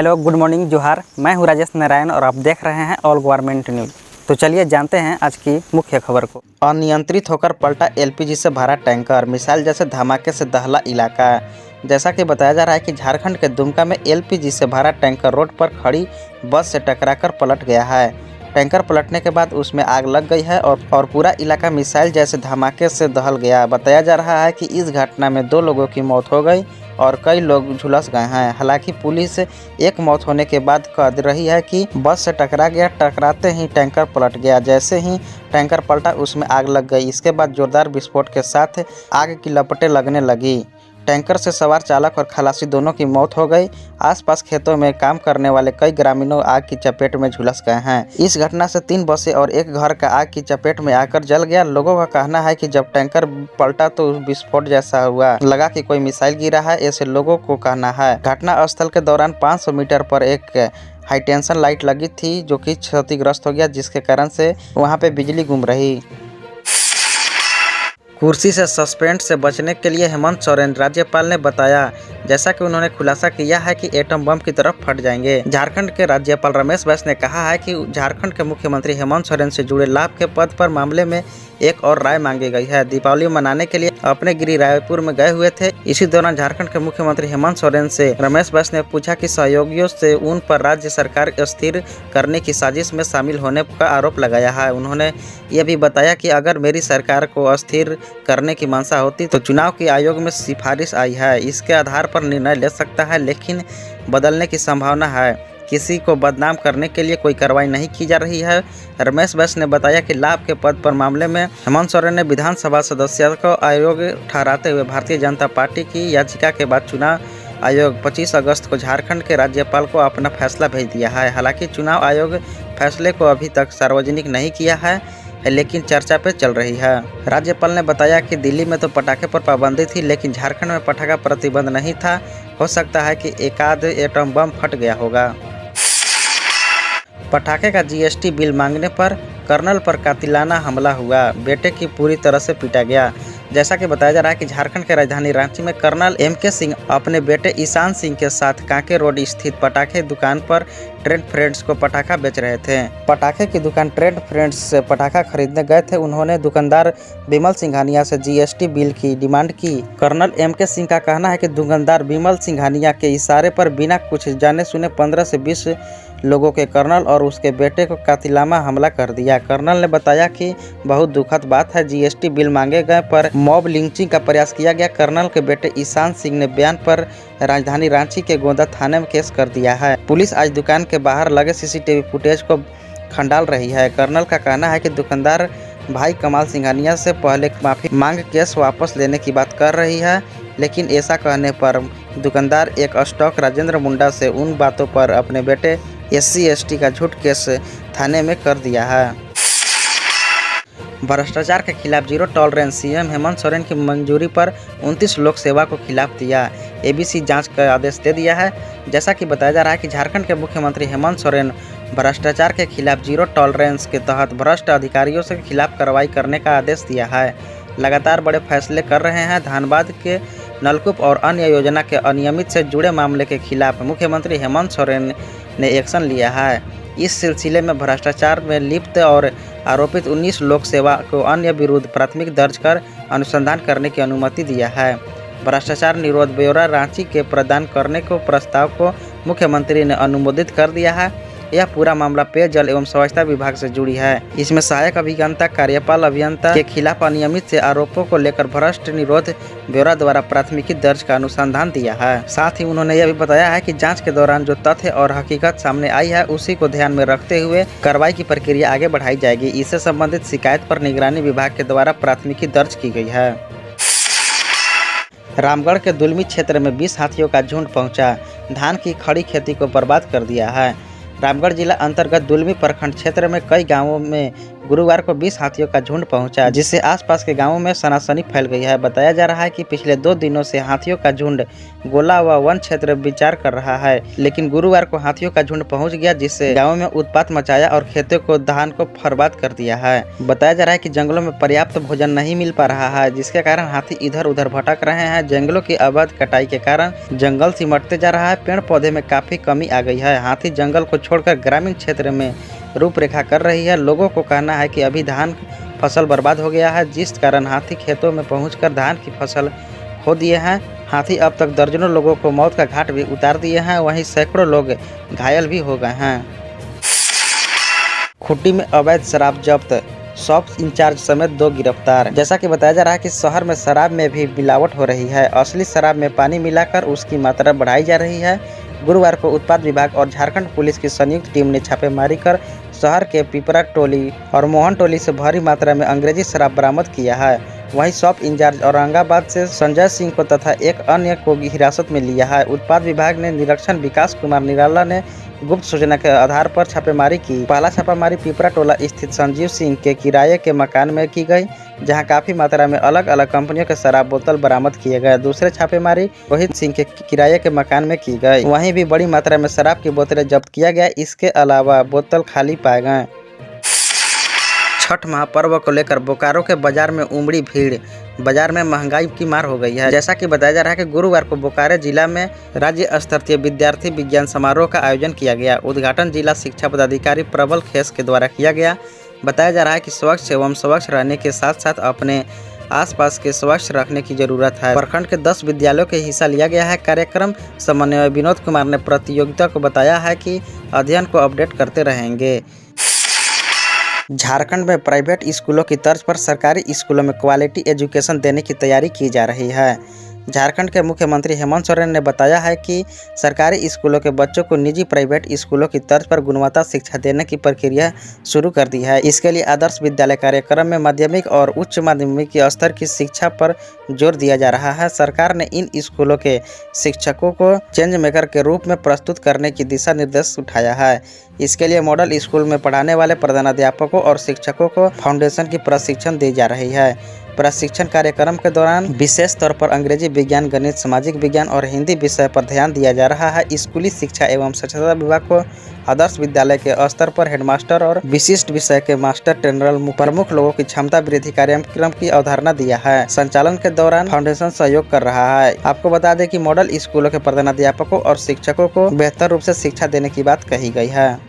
Hello, good morning, जोहार। मैं हूं राजेश नारायण और आप देख रहे हैं ऑल गवर्नमेंट न्यूज़। तो चलिए जानते हैं आज की मुख्य खबर को। अनियंत्रित होकर पलटा एलपीजी से भरा टैंकर, मिसाइल जैसे धमाके से दहला इलाका। जैसा कि बताया जा रहा है कि झारखंड के दुमका में एलपीजी से भरा टैंकर रोड पर खड़ी बस से टकराकर पलट गया है। टैंकर पलटने के बाद उसमें आग लग गई है और पूरा इलाका मिसाइल जैसे धमाके से दहल गया। बताया जा रहा है कि इस घटना में 2 लोगों की मौत हो गई और कई लोग झुलस गए हैं। हालांकि पुलिस एक मौत होने के बाद कह रही है कि बस से टकरा गया, टकराते ही टैंकर पलट गया। जैसे ही टैंकर पलटा उसमें आग लग गई। इसके बाद जोरदार विस्फोट के साथ आग की लपटें लगने लगी। टैंकर से सवार चालक और खलासी दोनों की मौत हो गई। आसपास खेतों में काम करने वाले कई ग्रामीणों आग की चपेट में झुलस गए हैं। इस घटना से 3 बसें और एक घर का आग की चपेट में आकर जल गया। लोगों का कहना है कि जब टैंकर पलटा तो विस्फोट जैसा हुआ, लगा कि कोई मिसाइल गिरा है, ऐसे लोगों को कहना है। घटना स्थल के दौरान 500 मीटर पर एक हाईटेंशन लाइट लगी थी जो कि क्षतिग्रस्त हो गया, जिसके कारण से वहां पे बिजली गुम रही। कुर्सी से सस्पेंड से बचने के लिए हेमंत सोरेन, राज्यपाल ने बताया। जैसा कि उन्होंने खुलासा किया है कि एटम बम की तरफ फट जाएंगे। झारखंड के राज्यपाल रमेश बैस ने कहा है कि झारखंड के मुख्यमंत्री हेमंत सोरेन से जुड़े लाभ के पद पर मामले में एक और राय मांगी गई है। दीपावली मनाने के लिए अपने गिरी रायपुर में गए हुए थे। इसी दौरान झारखंड के मुख्यमंत्री हेमंत सोरेन से रमेश बैस ने पूछा कि सहयोगियों से उन पर राज्य सरकार अस्थिर करने की साजिश में शामिल होने का आरोप लगाया है। उन्होंने यह भी बताया कि अगर मेरी सरकार को अस्थिर करने की मंशा होती तो चुनाव के आयोग में सिफारिश आई है, इसके आधार पर निर्णय ले सकता है, लेकिन बदलने की संभावना है। किसी को बदनाम करने के लिए कोई कार्रवाई नहीं की जा रही है। रमेश बैस ने बताया कि लाभ के पद पर मामले में हेमंत सोरेन ने विधानसभा सदस्य को अयोग्य ठहराते हुए भारतीय जनता पार्टी की याचिका के बाद चुनाव आयोग 25 अगस्त को झारखंड के राज्यपाल को अपना फैसला भेज दिया है। हालांकि चुनाव आयोग फैसले को अभी तक सार्वजनिक नहीं किया है, लेकिन चर्चा पे चल रही है। राज्यपाल ने बताया कि दिल्ली में तो पटाखे पर पाबंदी थी, लेकिन झारखंड में पटाखा प्रतिबंध नहीं था। हो सकता है कि एकाध एटम बम फट गया होगा। पटाखे का जीएसटी बिल मांगने पर कर्नल पर कातिलाना हमला हुआ, बेटे की पूरी तरह से पीटा गया। जैसा कि बताया जा रहा है कि झारखंड के राजधानी रांची में कर्नल एमके सिंह अपने बेटे ईशान सिंह के साथ कांके रोड स्थित पटाखे दुकान पर ट्रेंड फ्रेंड्स को पटाखा बेच रहे थे। पटाखे की दुकान ट्रेंड फ्रेंड्स से पटाखा खरीदने गए थे। उन्होंने दुकानदार विमल सिंघानिया से जीएसटी बिल की डिमांड की। कर्नल एमके सिंह का कहना है कि दुकानदार विमल सिंघानिया के इशारे पर बिना कुछ जाने सुने 15 से 20 लोगों के कर्नल और उसके बेटे को कातिलाना हमला कर दिया। कर्नल ने बताया कि बहुत दुखद बात है, जीएसटी बिल मांगे गए पर मॉब लिंचिंग का प्रयास किया गया। कर्नल के बेटे ईशान सिंह ने बयान पर राजधानी रांची के गोंदा थाने में केस कर दिया है। पुलिस आज दुकान के बाहर लगे सीसीटीवी फुटेज को खंगाल रही है। कर्नल का कहना है कि दुकानदार भाई कमाल सिंघानिया से पहले माफी मांग केस वापस लेने की बात कर रही है, लेकिन ऐसा कहने पर दुकानदार एक स्टॉक राजेंद्र मुंडा से उन बातों पर अपने बेटे SC/ST का झूठ केस थाने में कर दिया है। भ्रष्टाचार के खिलाफ zero tolerance, CM Hemant Soren की मंजूरी पर 29 लोक सेवा को खिलाफ दिया। एबीसी जांच का आदेश दे दिया है। जैसा कि बताया जा रहा है कि झारखंड के मुख्यमंत्री हेमंत सोरेन भ्रष्टाचार के खिलाफ जीरो टॉलरेंस के तहत भ्रष्ट अधिकारियों के खिलाफ कार्रवाई करने का आदेश दिया है। लगातार बड़े फैसले कर रहे हैं। धनबाद के नलकूप और अन्य योजना के अनियमित से जुड़े मामले के खिलाफ मुख्यमंत्री हेमंत सोरेन ने एक्शन लिया है। इस सिलसिले में भ्रष्टाचार में लिप्त और आरोपित 19 लोक सेवा को अन्य विरुद्ध प्राथमिक दर्ज कर अनुसंधान करने की अनुमति दिया है। भ्रष्टाचार निरोध ब्यौरा रांची के प्रदान करने को प्रस्ताव को मुख्यमंत्री ने अनुमोदित कर दिया है। यह पूरा मामला पेयजल एवं स्वच्छता विभाग से जुड़ी है। इसमें सहायक अभियंता, कार्यपाल अभियंता के खिलाफ अनियमित से आरोपों को लेकर भ्रष्ट निरोध ब्यौरा द्वारा प्राथमिकी दर्ज का अनुसंधान दिया है। साथ ही उन्होंने यह भी बताया है कि जांच के दौरान जो तथ्य और हकीकत सामने आई है उसी को ध्यान में रखते हुए कार्रवाई की प्रक्रिया आगे बढ़ाई जाएगी। इससे संबंधित शिकायत पर निगरानी विभाग के द्वारा प्राथमिकी दर्ज की गई है। रामगढ़ के दुलमी क्षेत्र में 20 हाथियों का झुंड पहुंचा, धान की खड़ी खेती को बर्बाद कर दिया है। रामगढ़ जिला अंतर्गत दुलमी प्रखंड क्षेत्र में कई गांवों में गुरुवार को 20 हाथियों का झुंड पहुंचा, जिससे आसपास के गांवों में सनसनी फैल गई है। बताया जा रहा है कि पिछले 2 दिनों से हाथियों का झुंड गोला व वन क्षेत्र विचार कर रहा है, लेकिन गुरुवार को हाथियों का झुंड पहुंच गया, जिससे गांवों में उत्पात मचाया और खेतों को धान को बर्बाद कर दिया है। बताया जा रहा है कि जंगलों में पर्याप्त भोजन नहीं मिल पा रहा है, जिसके कारण हाथी इधर उधर भटक रहे हैं। जंगलों की अवैध कटाई के कारण जंगल सिमटते जा रहा है, पेड़ पौधे में काफी कमी आ गई है। हाथी जंगल को छोड़कर ग्रामीण क्षेत्र में रूपरेखा कर रही है। लोगों को कहना है कि अभी धान फसल बर्बाद हो गया है, जिस कारण हाथी खेतों में पहुंचकर धान की फसल खो दिए हैं। हाथी अब तक दर्जनों लोगों को मौत का घाट भी उतार दिए हैं, वहीं सैकड़ों लोग घायल भी हो गए हैं। खूंटी में अवैध शराब जब्त, शॉप इंचार्ज समेत 2 गिरफ्तार। जैसा कि बताया जा रहा है कि शहर में शराब में भी मिलावट हो रही है। असली शराब में पानी मिलाकर उसकी मात्रा बढ़ाई जा रही है। गुरुवार को उत्पाद विभाग और झारखंड पुलिस की संयुक्त टीम ने छापेमारी कर शहर के पिपरा टोली और मोहन टोली से भारी मात्रा में अंग्रेजी शराब बरामद किया है। वहीं शॉप इंचार्ज औरंगाबाद से संजय सिंह को तथा एक अन्य को हिरासत में लिया है। उत्पाद विभाग ने निरीक्षण विकास कुमार निराला ने गुप्त सूचना के आधार पर छापेमारी की। पहला छापेमारी पिपरा टोला स्थित संजीव सिंह के किराए के मकान में की गई, जहां काफी मात्रा में अलग अलग कंपनियों के शराब बोतल बरामद किए गए। दूसरे छापेमारी रोहित सिंह के किराए के मकान में की गई, वहीं भी बड़ी मात्रा में शराब की बोतलें जब्त किया गया। इसके अलावा बोतल खाली पाए गए। छठ महापर्व को लेकर बोकारो के बाजार में उमड़ी भीड़, बाजार में महंगाई की मार हो गई है। जैसा कि बताया जा रहा है कि गुरुवार को बोकारो जिला में राज्य स्तरीय विद्यार्थी विज्ञान समारोह का आयोजन किया गया। उद्घाटन जिला शिक्षा पदाधिकारी प्रबल खेस के द्वारा किया गया। बताया जा रहा है कि स्वच्छ एवं स्वच्छ रहने के साथ साथ अपने आसपास के स्वच्छ रखने की जरूरत है। प्रखंड के 10 विद्यालयों के हिस्सा लिया गया है। कार्यक्रम समन्वय विनोद कुमार ने प्रतियोगिता को बताया है कि अध्ययन को अपडेट करते रहेंगे। झारखंड में प्राइवेट स्कूलों की तर्ज पर सरकारी स्कूलों में क्वालिटी एजुकेशन देने की तैयारी की जा रही है। झारखंड के मुख्यमंत्री हेमंत सोरेन ने बताया है कि सरकारी स्कूलों के बच्चों को निजी प्राइवेट स्कूलों की तर्ज पर गुणवत्ता शिक्षा देने की प्रक्रिया शुरू कर दी है। इसके लिए आदर्श विद्यालय कार्यक्रम में माध्यमिक और उच्च माध्यमिक के स्तर की शिक्षा पर जोर दिया जा रहा है। सरकार ने इन स्कूलों के शिक्षकों को चेंज मेकर के रूप में प्रस्तुत करने की दिशा निर्देश उठाया है। इसके लिए मॉडल स्कूल में पढ़ाने वाले प्रधानाध्यापकों और शिक्षकों को फाउंडेशन की प्रशिक्षण दी जा रही है। प्रशिक्षण कार्यक्रम के दौरान विशेष तौर पर अंग्रेजी विज्ञान, गणित, सामाजिक विज्ञान और हिंदी विषय पर ध्यान दिया जा रहा है। स्कूली शिक्षा एवं स्वच्छता विभाग को आदर्श विद्यालय के स्तर पर हेडमास्टर और विशिष्ट विषय के मास्टर ट्रेनर प्रमुख लोगों की क्षमता वृद्धि कार्यक्रम की अवधारणा दिया है। संचालन के दौरान फाउंडेशन सहयोग कर रहा है। आपको बता दें कि मॉडल स्कूलों के प्रधानाध्यापकों और शिक्षकों को बेहतर रूप से शिक्षा देने की बात कही गई है।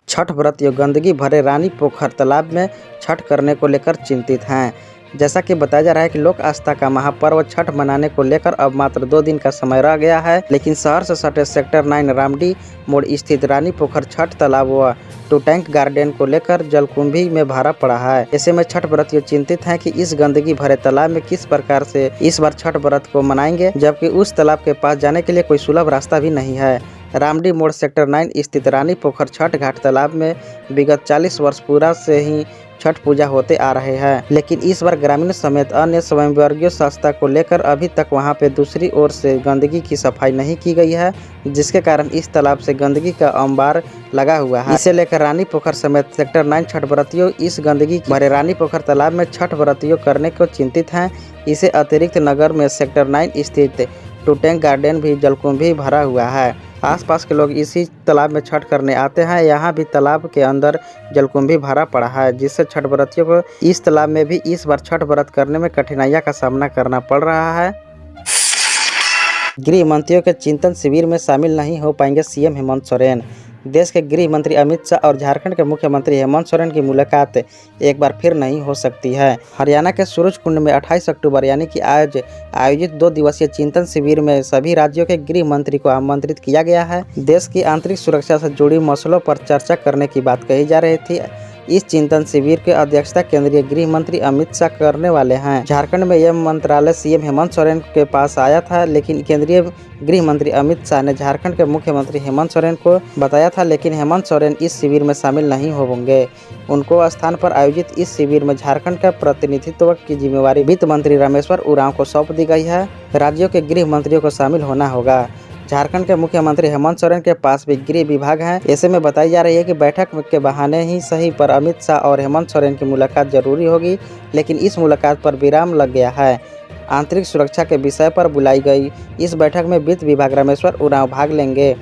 छठ व्रतियों गंदगी भरे रानी पोखर तालाब में छठ करने को लेकर चिंतित हैं। जैसा कि बताया जा रहा है कि लोक आस्था का महापर्व छठ मनाने को लेकर अब मात्र 2 दिन का समय रह गया है, लेकिन शहर से सटे सेक्टर 9 रामडी मोड़ स्थित रानी पोखर छठ तालाब व टू टैंक गार्डन को लेकर जलकुंभी में भरा पड़ा है। ऐसे में छठ व्रतियों चिंतित हैं कि इस गंदगी भरे तालाब में किस प्रकार से इस बार छठ व्रत को मनाएंगे, जबकि उस तालाब के पास जाने के लिए कोई सुलभ रास्ता भी नहीं है। रामडी मोड़ सेक्टर 9 स्थित रानी पोखर छठ घाट तालाब में विगत 40 वर्ष पूरा से ही छठ पूजा होते आ रहे हैं, लेकिन इस बार ग्रामीण समेत अन्य स्वयंवर्गीय संस्था को लेकर अभी तक वहां पे दूसरी ओर से गंदगी की सफाई नहीं की गई है, जिसके कारण इस तालाब से गंदगी का अंबार लगा हुआ है। इसे लेकर रानी पोखर समेत सेक्टर 9 छठ व्रतियों इस गंदगी भरे रानी पोखर तालाब में छठ व्रतियों करने को चिंतित हैं। इसे अतिरिक्त नगर में सेक्टर 9 स्थित टू टैंक गार्डन भी जलकुंभी भरा हुआ है। आसपास के लोग इसी तालाब में छठ करने आते हैं। यहाँ भी तालाब के अंदर जलकुंभी भरा पड़ा है, जिससे छठ व्रतियों को इस तालाब में भी इस बार छठ व्रत करने में कठिनाइयों का सामना करना पड़ रहा है। गृह मंत्रियों के चिंतन शिविर में शामिल नहीं हो पाएंगे सीएम हेमंत सोरेन। देश के गृह मंत्री अमित शाह और झारखंड के मुख्यमंत्री हेमंत सोरेन की मुलाकात एक बार फिर नहीं हो सकती है। हरियाणा के सूरजकुंड में 28 अक्टूबर यानी कि आज आयोजित 2 दिवसीय चिंतन शिविर में सभी राज्यों के गृह मंत्री को आमंत्रित किया गया है। देश की आंतरिक सुरक्षा से जुड़ी मसलों पर चर्चा करने की बात कही जा रही थी। इस चिंतन शिविर की अध्यक्षता केंद्रीय गृह मंत्री अमित शाह करने वाले हैं। झारखंड में यह मंत्रालय सीएम हेमंत सोरेन के पास आया था, लेकिन केंद्रीय गृह मंत्री अमित शाह ने झारखंड के मुख्यमंत्री हेमंत सोरेन को बताया था, लेकिन हेमंत सोरेन इस शिविर में शामिल नहीं होंगे। उनको स्थान पर आयोजित इस शिविर में झारखंड का प्रतिनिधित्व की जिम्मेवारी वित्त मंत्री रामेश्वर उरांव को सौंप दी गई है। राज्यों के गृह मंत्रियों को शामिल होना होगा। झारखंड के मुख्यमंत्री हेमंत सोरेन के पास भी गृह विभाग है। ऐसे में बताई जा रही है कि बैठक के बहाने ही सही पर अमित शाह और हेमंत सोरेन की मुलाकात जरूरी होगी, लेकिन इस मुलाकात पर विराम लग गया है। आंतरिक सुरक्षा के विषय पर बुलाई गई इस बैठक में वित्त विभाग रामेश्वर उरांव भाग लेंगे।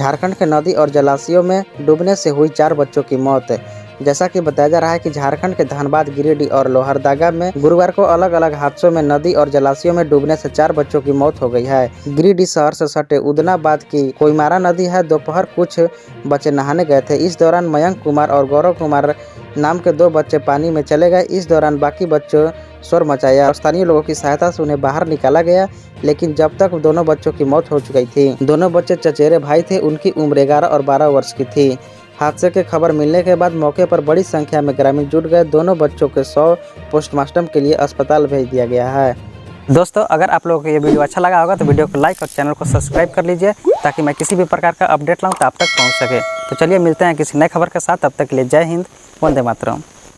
झारखंड के नदी और जलाशयों में डूबने से हुई 4 बच्चों की मौत। जैसा कि बताया जा रहा है कि झारखंड के धनबाद, गिरिडीह और लोहरदगा में गुरुवार को अलग अलग हादसों में नदी और जलाशयों में डूबने से 4 बच्चों की मौत हो गई है। गिरिडीह शहर से सटे उदनाबाद की कोईमारा नदी है। दोपहर कुछ बच्चे नहाने गए थे। इस दौरान मयंक कुमार और गौरव कुमार नाम के 2 बच्चे पानी में चले गए। इस दौरान बाकी बच्चों शोर मचाया और स्थानीय लोगों की सहायता से उन्हें बाहर निकाला गया, लेकिन जब तक दोनों बच्चों की मौत हो चुकी थी। दोनों बच्चे चचेरे भाई थे। उनकी उम्र 11 और 12 वर्ष की थी। हादसे की खबर मिलने के बाद मौके पर बड़ी संख्या में ग्रामीण जुट गए। दोनों बच्चों के 100 पोस्टमार्टम के लिए अस्पताल भेज दिया गया है। दोस्तों, अगर आप लोगों को ये वीडियो अच्छा लगा होगा तो वीडियो को लाइक और चैनल को सब्सक्राइब कर लीजिए, ताकि मैं किसी भी प्रकार का अपडेट लाऊं तो आप तक पहुंच सके। तो चलिए मिलते हैं किसी नए खबर के साथ। तब तक के लिए जय हिंद, वंदे मातरम।